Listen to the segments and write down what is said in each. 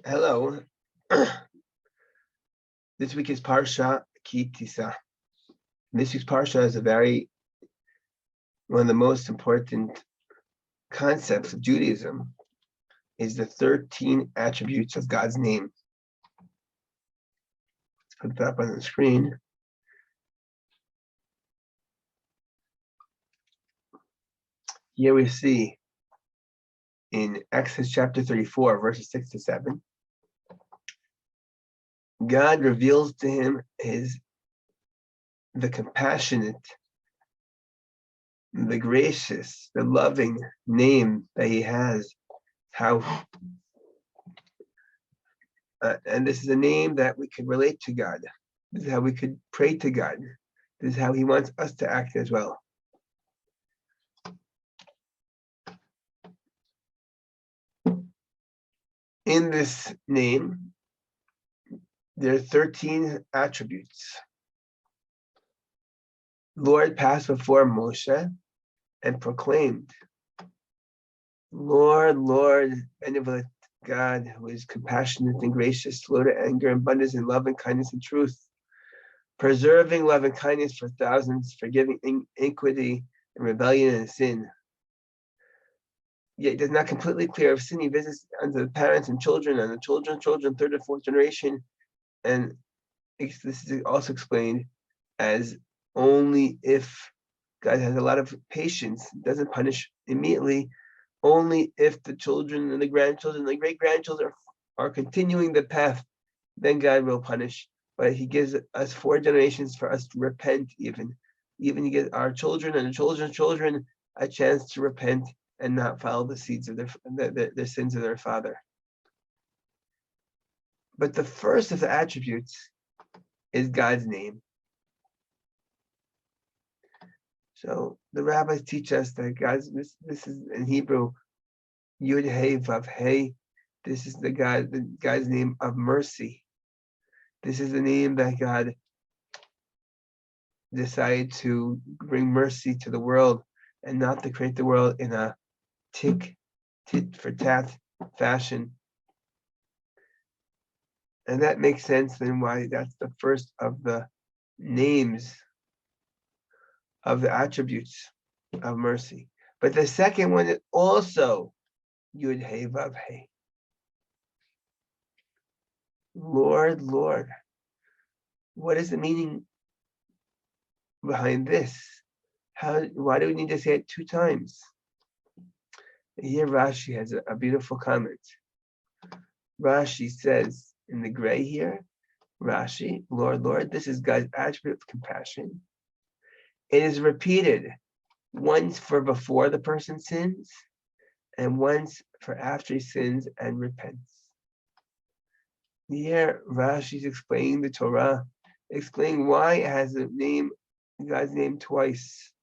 Hello. This week is Parashat Tisa. This week's Parsha is one of the most important concepts of Judaism is the 13 attributes of God's name. Let's put that up on the screen. Here we see in Exodus chapter 34, verses 6 to 7, God reveals to him the compassionate, the gracious, the loving name that he has. And this is a name that we can relate to God. This is how we could pray to God. This is how he wants us to act as well. In this name, there are 13 attributes. Lord passed before Moshe and proclaimed, Lord, Lord, benevolent God, who is compassionate and gracious, slow to anger, abundant in love and kindness and truth, preserving love and kindness for thousands, forgiving iniquity and rebellion and sin. Yet it is not completely clear if sin he visits unto the parents and children, and the children's children, third and fourth generation. And this is also explained as only if God has a lot of patience, doesn't punish immediately, only if the children and the grandchildren and the great-grandchildren are continuing the path, then God will punish. But he gives us 4 generations for us to repent even he gives our children and the children's children a chance to repent and not follow the seeds of the sins of their father. But the first of the attributes is God's name. So the rabbis teach us that this is in Hebrew, Yud Hey Vav Hey. This is the God's name of mercy. This is the name that God decided to bring mercy to the world and not to create the world in a tit for tat fashion. And that makes sense then why that's the first of the names of the attributes of mercy. But the second one is also Yud Hey Vav Hey. Lord, Lord. What is the meaning behind this? Why do we need to say it 2 times? Here Rashi has a beautiful comment. Rashi says in the gray here, Rashi, Lord, Lord, this is God's attribute of compassion. It is repeated once for before the person sins and once for after he sins and repents. Here Rashi's explaining the Torah, explaining why it has God's name twice.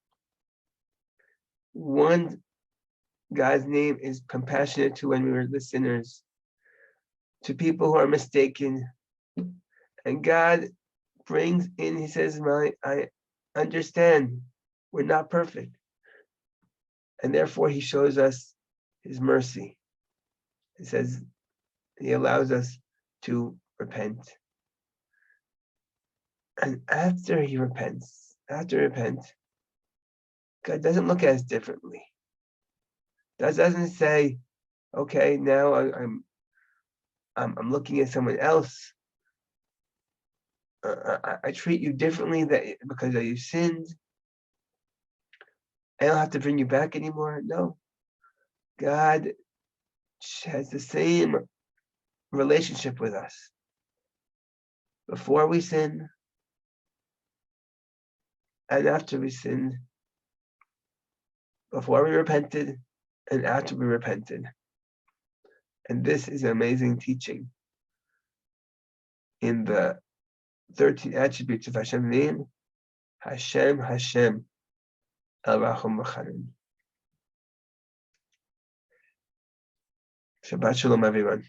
One, God's name is compassionate to when we were the sinners, to people who are mistaken. And God brings in, he says, I understand we're not perfect. And therefore he shows us his mercy. He says he allows us to repent. And after he repents, God doesn't look at us differently. That doesn't say, okay, now I'm looking at someone else. I treat you differently because you sinned. I don't have to bring you back anymore. No. God has the same relationship with us. Before we sin and after we sinned. Before we repented and after we repented. And this is an amazing teaching in the 13 attributes of Hashem's name. Hashem, Hashem, El Rachum V'Chanan. Shabbat Shalom, everyone.